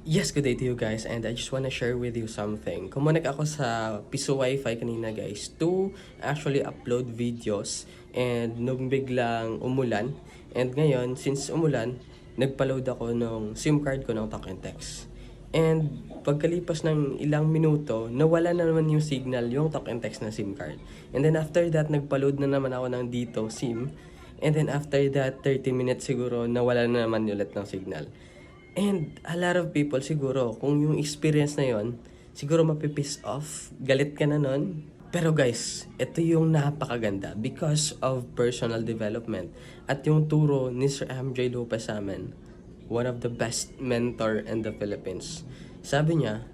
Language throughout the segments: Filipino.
Yes, good day to you guys, and I just wanna share with you something. Kumunik ako sa Piso Wi-Fi kanina guys to actually upload videos, and nung biglang umulan, and ngayon since umulan, nagpa-load ako ng SIM card ko ng Talk and Text. And pagkalipas ng ilang minuto, nawala na naman yung signal yung Talk and Text na SIM card. And then after that, nagpa-load na naman ako ng dito SIM. And then after that, 30 minutes siguro, nawala na naman ulit ng signal. And a lot of people siguro, kung yung experience na yon, siguro mapipiss off, galit ka na nun. Pero guys, ito yung napakaganda because of personal development at yung turo ni Sir MJ Lopez sa amin, one of the best mentor in the Philippines. Sabi niya,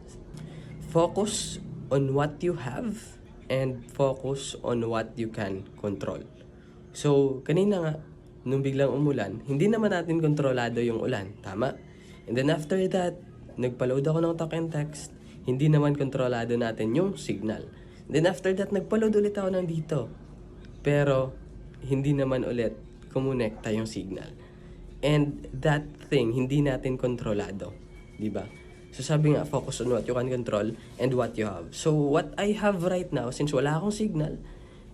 focus on what you have and focus on what you can control. So, kanina nga, nung biglang umulan, hindi naman natin kontrolado yung ulan, tama? And then after that, nagpa-load ako ng Talk and Text, hindi naman kontrolado natin yung signal. And then after that, nagpa-load ulit ako ng dito. Pero, hindi naman ulit kumonekta yung signal. And that thing, hindi natin kontrolado. Diba? So sabi nga, focus on what you can control and what you have. So what I have right now, since wala akong signal,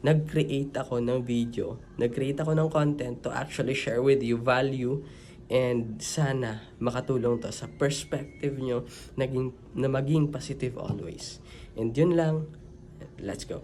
nag-create ako ng video, nag-create ako ng content to actually share with you value, and sana makatulong to sa perspective nyo na maging positive always. And yun lang, let's go.